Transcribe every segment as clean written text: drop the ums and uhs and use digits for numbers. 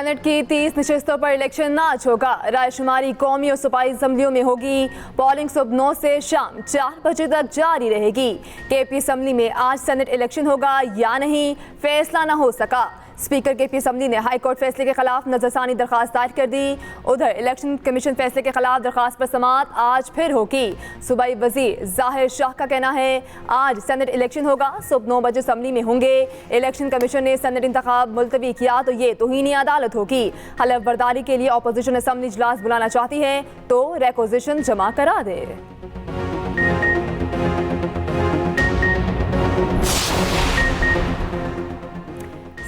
Senate की 30 नशस्तों पर election आज होगा। रायशुमारी कौमी और सूबाई असम्बलियों में होगी। पोलिंग सुबह 9 से शाम 4 बजे तक जारी रहेगी। केपी असम्बली में आज सेनेट इलेक्शन होगा या नहीं, फैसला न हो सका। स्पीकर केपी असम्बली ने हाई कोर्ट फैसले के खिलाफ नजरसानी दरखास्त दायर कर दी। उधर इलेक्शन कमीशन फैसले के खिलाफ दरखास्त पर समाअत आज फिर होगी। सूबाई वजीर जाहिर शाह का कहना है आज सेनेट इलेक्शन होगा, सुबह 9 बजे असम्बली में होंगे। इलेक्शन कमीशन ने सेनेट इंतखाब मुलतवी किया तो ये तौहीन अदालत होगी। हलफ बर्दारी के लिए अपोजिशन असम्बली इजलास बुलाना चाहती है तो रिक्विजिशन जमा करा दे।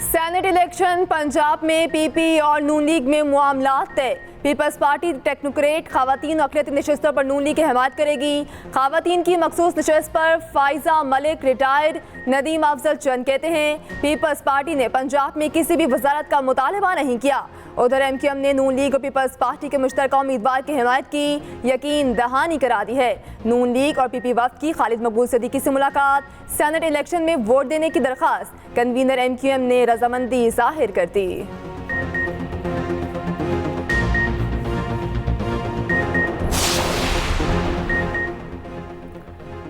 सेनेट इलेक्शन पंजाब में पीपी और नून लीग में मामला तय। पीपल्स पार्टी टेक्नोक्रेट खवातीन अक़लियती नशस्तों पर नून लीग की हिमायत करेगी। खवातीन की मखसूस नशस्त पर फाइजा मलिक रिटायर्ड नदीम अफजल चंद कहते हैं पीपल्स पार्टी ने पंजाब में किसी भी वजारत का मुतालबा नहीं किया। उधर MQM ने नून लीग और पीपल्स पार्टी के मुश्तरका उम्मीदवार की हिमायत की यकीन दहानी करा दी है। नून लीग और PP वफ़द की खालिद मकबूल सिद्दीकी से मुलाकात, सेनेट इलेक्शन में वोट देने की दरख्वास्त, कन्वीनर MQM ने रजामंदी जाहिर कर दी।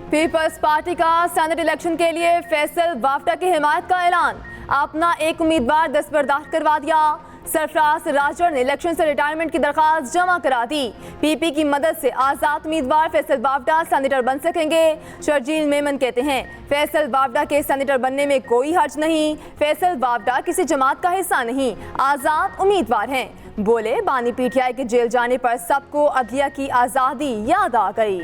पीपल्स पार्टी का सेनेट इलेक्शन के लिए फैसल वाफ्टा की हिमायत का ऐलान, अपना एक उम्मीदवार दस्तबरदार करवा दिया। सरफराज राजौर ने इलेक्शन से रिटायरमेंट की दरख्वास्त जमा करा दी। PP की मदद से आज़ाद उम्मीदवार फैसल वाफ्टा सेनेटर बन सकेंगे। शर्जील मेमन कहते हैं फैसल वाफ्टा के सेनेटर बनने में कोई हर्ज नहीं। फैसल वाफ्टा किसी जमात का हिस्सा नहीं, आज़ाद उम्मीदवार हैं। बोले बानी PTI के जेल जाने पर सबको अदलिया की आज़ादी याद आ गई।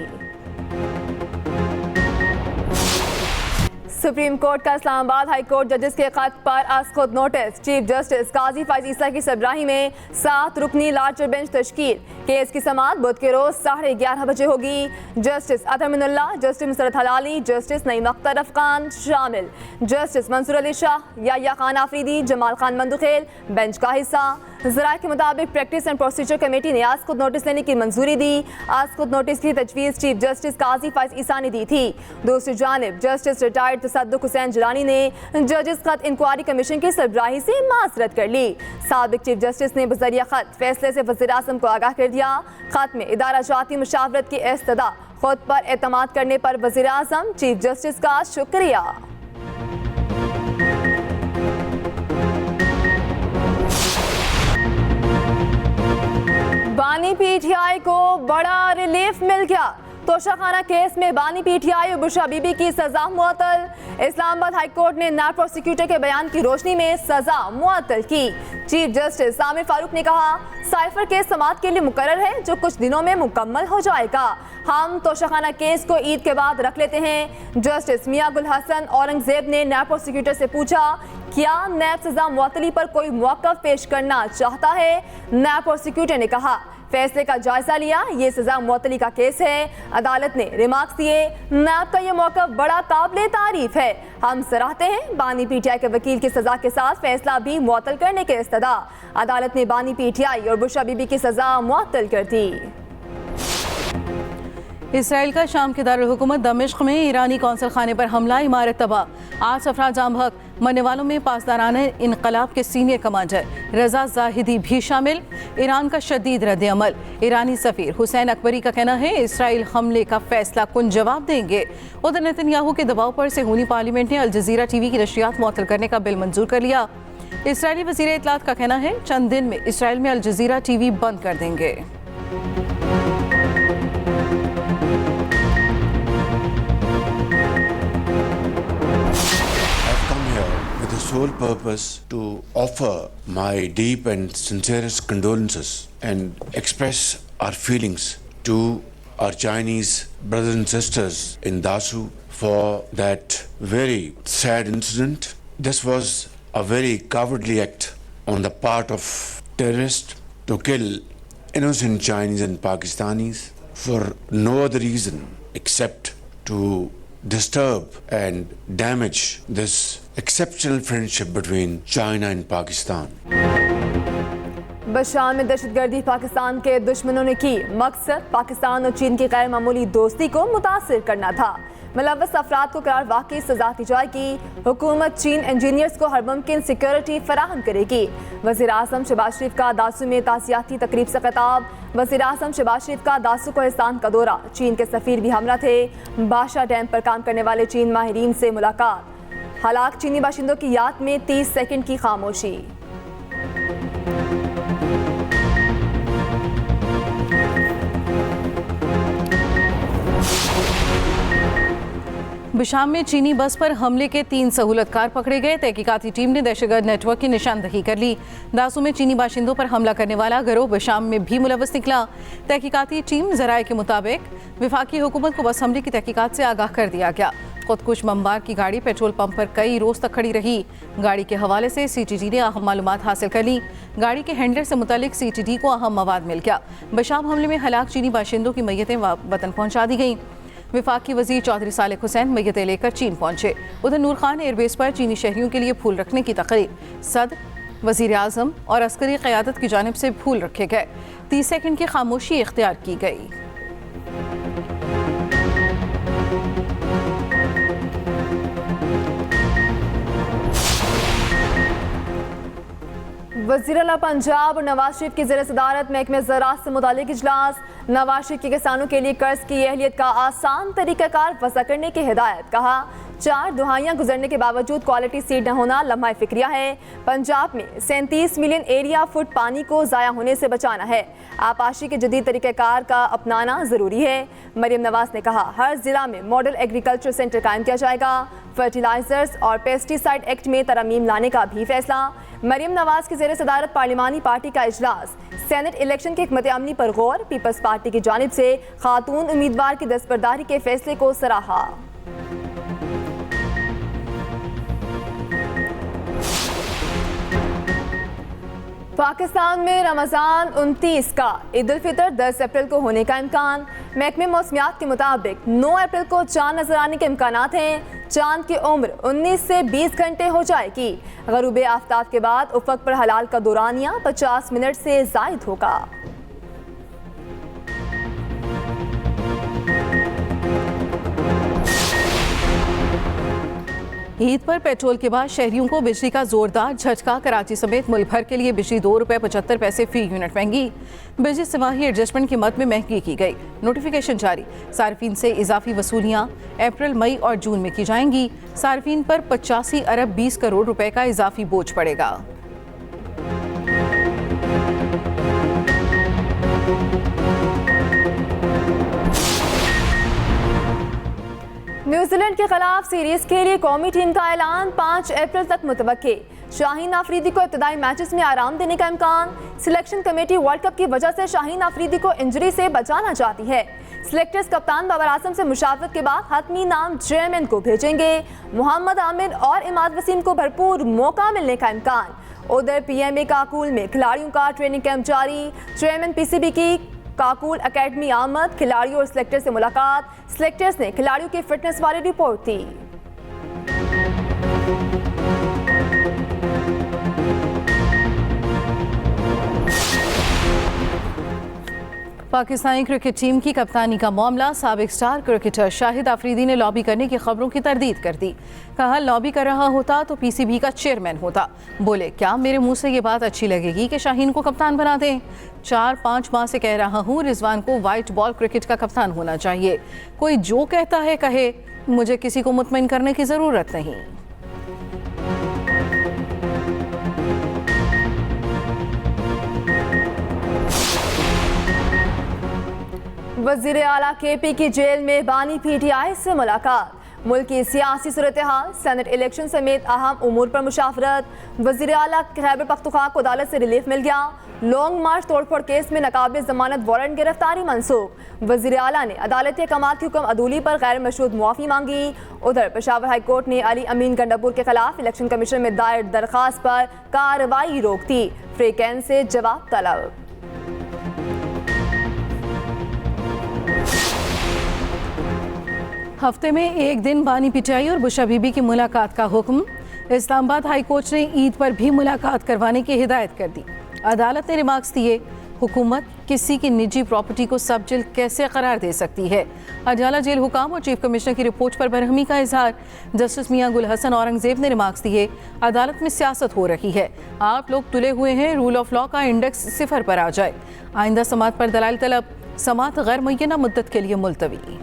सुप्रीम कोर्ट का इस्लामाबाद हाई कोर्ट जजेस के खत पर आज खुद नोटिस। चीफ जस्टिस काजी फाइज ईसा की सरबराही में 7 रुकनी लार्जर बेंच तश्कील। केस की समाअत बुध के रोज 11:30 बजे होगी। जस्टिस अतहर मिनुल्लाह, जस्टिस नुसरत हलाली, जस्टिस नईम अख्तर अफगान शामिल। जस्टिस मंसूर अली शाह, याह्या खान आफरीदी, जमाल खान मंदुखेल बेंच का हिस्सा। ज़राए के मुताबिक प्रैक्टिस एंड प्रोसीजर कमेटी ने आज खुद नोटिस लेने की मंजूरी दी। आज खुद नोटिस की तजवीज़ चीफ जस्टिस काजी फाइज ईसा ने दी थी। दूसरी जानिब जस्टिस रिटायर्ड तसद्दुक हुसैन जिलानी ने जजेस खत इंक्वायरी कमीशन की सरबराही से माजरत कर ली। साबिक चीफ जस्टिस ने बज़रिया खत फैसले से वज़ीर आज़म को आगाह कर दिया। खत में इदारा जाती मुशावरत की इस्तदा खुद पर एतमाद करने पर वज़ीर आज़म चीफ जस्टिस का शुक्रिया। बानी PTI को बड़ा रिलीफ मिल गया। तोशाखाना केस में बानी PTI और बुशरा बीबी की सजा मुअत्तल। इस्लामाबाद हाई कोर्ट ने नायब प्रोसिक्यूटर के बयान की रोशनी में सजा मुअत्तल की। चीफ जस्टिस सामिर फारूक ने कहा साइफर केस समाअत के लिए मुकर्रर है जो कुछ दिनों में मुकम्मल हो जाएगा। हम तोशाखाना केस को ईद के बाद रख लेते हैं। जस्टिस मियां गुल हसन औरंगजेब ने नायब प्रोसिक्यूटर से पूछा क्या नैब सजा मुअत्तली पर कोई मौक़िफ़ पेश करना चाहता है। नायब प्रोसिक्यूटर ने कहा फैसले का जायजा लिया, ये सजा मुअत्तली का केस है। अदालत ने रिमार्क्स दिए नैब का ये मौक़िफ़ बड़ा काबिल तारीफ है। हम सराहते हैं बानी PTI के वकील की सजा के साथ फैसला भी मुअत्तल करने के इस्तदा। अदालत ने बानी PTI और बुशरा बीबी की सजा मुअत्तल कर दी। इसराइल का शाम के दारुल हुकूमत दमिश्क में ईरानी कौंसल खाने पर हमला, इमारत तबाह। 8 अफराद जाम हक, मरने वालों में पासदाराना इनकलाब के सीनियर कमांडर रजा जाहिदी भी शामिल। ईरान का शदीद रद्द अमल। ईरानी सफीर हुसैन अकबरी का कहना है इसराइल हमले का फैसला कुन जवाब देंगे। उधर नेतन्याहू के दबाव पर सेहूनी पार्लियामेंट ने अल जजीरा TV की नशरियात मुअत्तल करने का बिल मंजूर कर लिया। इसराइली वज़ीर इत्तलात का कहना है चंद दिन में इसराइल में अल जजीरा TV बंद कर देंगे। Sole purpose to offer my deep and sincerest condolences and express our feelings to our Chinese brothers and sisters in Dasu for that very sad incident. This was a very cowardly act on the part of terrorists to kill innocent Chinese and Pakistanis for no other reason except to disturb and damage this exceptional friendship between China and Pakistan. बशाम में दहशतगर्दी पाकिस्तान के दुश्मनों ने की। मकसद पाकिस्तान और चीन की गैर मामूली दोस्ती को मुतासिर करना था। मुलव्वस अफराद को करार वाकई सजा दी जाएगी। हुकूमत चीन इंजीनियर्स को हर मुमकिन सिक्योरिटी फराहम करेगी। वज़ीर आज़म शहबाज शरीफ का दासू में ताज़ियाती तकरीब से खिताब। वज़ीर आज़म शहबाज शरीफ का दासू कोहिस्तान का दौरा। चीन के सफ़ीर भी हमरा थे। बादशाह डैम पर काम करने वाले चीन माहिरीन से मुलाकात। हलाक चीनी बाशिंदों की याद में 30 सेकंड की खामोशी। बिशाम में चीनी बस पर हमले के 3 सहूलतकार पकड़े गए। तहकीकाती टीम ने दहशतगर्द नेटवर्क की निशानदही कर ली। दासू में चीनी बाशिंदों पर हमला करने वाला गिरोह बिशाम में भी मुलव्वस निकला। तहकीकाती टीम ज़राए के मुताबिक वफाकी हुकूमत को बस हमले की तहकीकात से आगाह कर दिया गया। खुदकुश बमबार की गाड़ी पेट्रोल पंप पर कई रोज तक खड़ी रही। गाड़ी के हवाले से CTD ने अहम मालूमात हासिल कर ली। गाड़ी के हैंडलर से मुतालिक CTD को अहम मवाद मिल गया। बिशाम हमले में हलाक चीनी बाशिंदों की मैयतें वतन पहुंचा दी गईं। वफाकी वजीर चौधरी सालेह हुसैन मैयतें लेकर चीन पहुंचे। उधर नूर खान एयरबेस पर चीनी शहरियों के लिए फूल रखने की तकरीब सदर, वजीर आज़म और अस्करी क़यादत की जानिब से फूल रखे गए। 30 सेकंड की खामोशी इख्तियार की गई। वज़ीर आला पंजाब और नवाज शरीफ की ज़ेर सदारत महकमे ज़राअत से मुतालिक इजलास। नवाज शरीफ के किसानों के लिए कर्ज की अहलियत का आसान तरीक़ाकार वज़ा करने की हिदायत। कहा 4 दुहाइयाँ गुजरने के बावजूद क्वालिटी सीड न होना लम्हा फ़िक्रिया है। पंजाब में 37 मिलियन एरिया फुट पानी को ज़ाया होने से बचाना है। आपाशी के जदीद तरीक़ाकार का अपनाना ज़रूरी है। मरियम नवाज ने कहा हर ज़िला में मॉडल एग्रीकल्चर सेंटर कायम किया जाएगा। फर्टिलाइजर्स और पेस्टिसाइड एक्ट में तरमीम लाने का भी फैसला। मरियम नवाज की ज़ेर सदारत पार्लिमानी पार्टी का इजलास। सेनेट इलेक्शन के हिकमत अमली पर गौर। पीपल्स पार्टी की जानिब से खातून उम्मीदवार की दस्तबरदारी के फैसले को सराहा। पाकिस्तान में रमज़ान 29 का ईद उल फितर 10 अप्रैल को होने का इम्कान। महकमे मौसमियात के मुताबिक 9 अप्रैल को चांद नजर आने के इम्कानात हैं। चांद की उम्र 19 से 20 घंटे हो जाएगी। गरूब आफ्ताब के बाद उफक पर हलाल का दौरानिया 50 मिनट से ज़ायद होगा। ईद पर पेट्रोल के बाद शहरियों को बिजली का जोरदार झटका। कराची समेत मुल्क भर के लिए बिजली ₹2.75 फी यूनिट महंगी। बिजली सिमाही एडजस्टमेंट की मद में महंगी की गई। नोटिफिकेशन जारी। सार्फिन से इजाफी वसूलियाँ अप्रैल, मई और जून में की जाएंगी। सार्फिन पर 85 अरब 20 करोड़ रुपए का इजाफी बोझ पड़ेगा। न्यूजीलैंड के खिलाफ सीरीज के लिए कौमी टीम का ऐलान 5 अप्रैल तक मुतवक्के। शाहीन आफरीदी को इब्तदाई मैचेस में आराम देने का इम्कान। सिलेक्शन कमेटी वर्ल्ड कप की वजह से शाहीन आफरीदी को इंजरी से बचाना चाहती है। सिलेक्टर्स कप्तान बाबर आजम से मुशावरत के बाद हतमी नाम चेयरमैन को भेजेंगे। मोहम्मद आमिर और इमाद वसीम को भरपूर मौका मिलने का इम्कान। उधर PMA काकुल में खिलाड़ियों का ट्रेनिंग कैंप जारी। चेयरमैन PCB की काकुल एकेडमी आमद। खिलाड़ियों और सिलेक्टर से मुलाकात। सिलेक्टर्स ने खिलाड़ियों की फिटनेस वाली रिपोर्ट दी। पाकिस्तानी क्रिकेट टीम की कप्तानी का मामला। साबिक स्टार क्रिकेटर शाहिद आफरीदी ने लॉबी करने की खबरों की तरदीद कर दी। कहा लॉबी कर रहा होता तो PCB का चेयरमैन होता। बोले क्या मेरे मुंह से ये बात अच्छी लगेगी कि शाहीन को कप्तान बना दें। 4-5 माह से कह रहा हूँ रिजवान को वाइट बॉल क्रिकेट का कप्तान होना चाहिए। कोई जो कहता है कहे, मुझे किसी को मुतमईन करने की ज़रूरत नहीं। वज़ीर आला KP की जेल में बानी PTI से मुलाकात। मुल्क की सियासी सूरत हाल, सेनेट इलेक्शन समेत अहम उमूर पर मुशावरत। वज़ीर आला खैबर पख्तूनख्वा को अदालत से रिलीफ मिल गया। लॉन्ग मार्च तोड़फोड़ केस में नाकाबिल जमानत वारंट गिरफ्तारी मनसूख। वज़ीर आला ने अदालती अहकामात की हुक्म अदूली पर गैर मशरूत मुआफ़ी मांगी। उधर पेशावर हाई कोर्ट ने अली अमीन गंडापुर के खिलाफ इलेक्शन कमीशन में दायर दरख्वास्त पर कार्रवाई रोक दी। फ्रीकैन से जवाब तलब। हफ्ते में एक दिन बानी PTI और बुशा बीबी की मुलाकात का हुक्म। इस्लामाबाद हाई कोर्ट ने ईद पर भी मुलाकात करवाने की हिदायत कर दी। अदालत ने रिमार्क्स दिए, हुकूमत किसी की निजी प्रॉपर्टी को सब जेल कैसे करार दे सकती है। अडाला जेल हुकाम और चीफ कमिश्नर की रिपोर्ट पर बरहमी का इजहार। जस्टिस मियां गुल हसन औरंगजेब ने रिमार्क्स दिए, अदालत में सियासत हो रही है, आप लोग तुले हुए हैं, रूल ऑफ लॉ का इंडेक्स 0 पर आ जाए। आइंदा समात पर दलाइल तलब, समात गैर मुय्यना मुद्दत के लिए मुलतवी।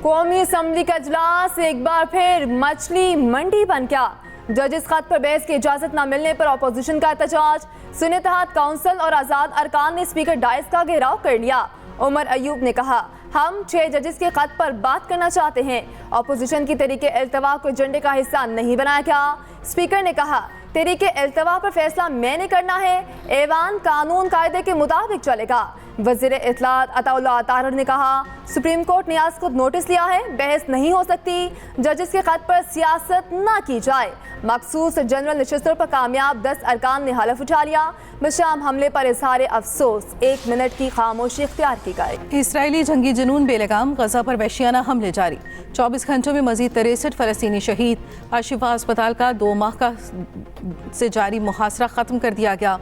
कौमी असम्बली का इजलास एक बार फिर मछली मंडी बन गया। जजिस खत पर बहस की इजाजत न मिलने पर अपोजिशन का एहतजाज। सुन्नी इत्तेहाद काउंसिल और आजाद अरकान ने स्पीकर डाइस का घेराव कर लिया। उमर अयूब ने कहा, हम 6 जजिस के खत पर बात करना चाहते हैं। अपोजिशन की तरीके इल्तवा को एजेंडे का हिस्सा नहीं बनाया गया। स्पीकर ने कहा, तरीके इल्तवा पर फैसला मैंने करना है, ऐवान कानून कायदे के मुताबिक चलेगा। वजीर इत्तलात अताउल्लाह अतारर ने कहा, सुप्रीम कोर्ट ने आज खुद नोटिस लिया है, बहस नहीं हो सकती, जजिस के खत पर सियासत ना की जाए। मखसूस जनरल नशिस्तों पर कामयाब 10 अरकान ने हलफ उठा लिया। बशाम हमले पर इजहार अफसोस, 1 मिनट की खामोशी इख्तियार की गई। इसराइली जंगी जुनून बेलगाम, गजा पर वहशियाना हमले जारी। 24 घंटों में मजीद 63 फलस्तीनी शहीद। अशिफा अस्पताल का 2 माह का से जारी मुहासरा खत्म कर दिया गया।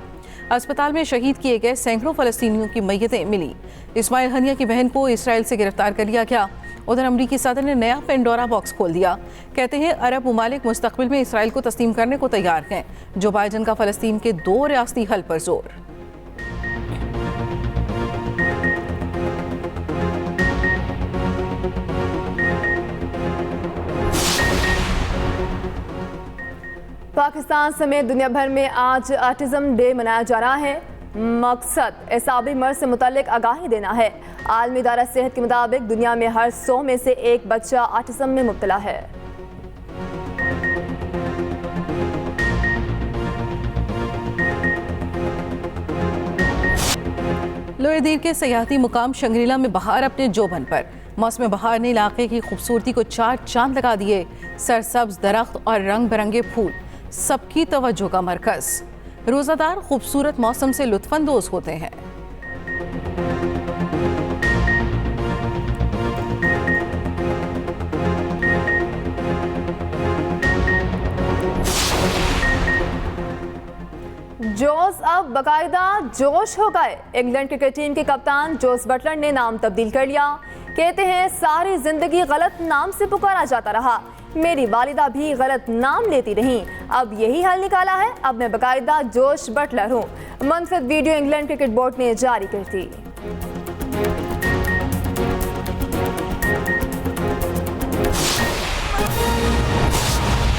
अस्पताल में शहीद किए गए सैकड़ों फलस्तीनियों की मैयतें मिली। इस्माइल हनिया की बहन को इसराइल से गिरफ्तार कर लिया गया। उधर अमरीकी सदर ने नया पेंडोरा बॉक्स खोल दिया। कहते हैं अरब ममालिक मुस्तकबिल में इसराइल को तस्लीम करने को तैयार हैं। जो बाइडन का फलस्तीन के 2 रियासती हल पर जोर। पाकिस्तान समेत दुनिया भर में आज ऑटिज्म डे मनाया जा रहा है। मकसद एसाबी मर्ज से मुतालिक आगाही देना है। आलमी इदारा सेहत के मुताबिक दुनिया में हर 100 में से 1 बच्चा ऑटिज्म में मुब्तला है। लोअर दीर के सयाहती मुकाम शंग्रीला में बहार अपने जोबन पर। मौसम बहार ने इलाके की खूबसूरती को 4 चांद लगा दिए। सरसब्ज दरख्त और रंग बिरंगे फूल सबकी तवज्जो का मरकज। रोज़ादार खूबसूरत मौसम से लुत्फानंदोज होते हैं। जोस अब बाकायदा जोश हो गए। इंग्लैंड क्रिकेट टीम के कप्तान जोस बटलर ने नाम तब्दील कर लिया। कहते हैं, सारी जिंदगी गलत नाम से पुकारा जाता रहा, मेरी वालिदा भी गलत नाम लेती रहीं, अब यही हल निकाला है, अब मैं बाकायदा जोश बटलर हूँ। मनफरद वीडियो इंग्लैंड क्रिकेट बोर्ड ने जारी कर दी।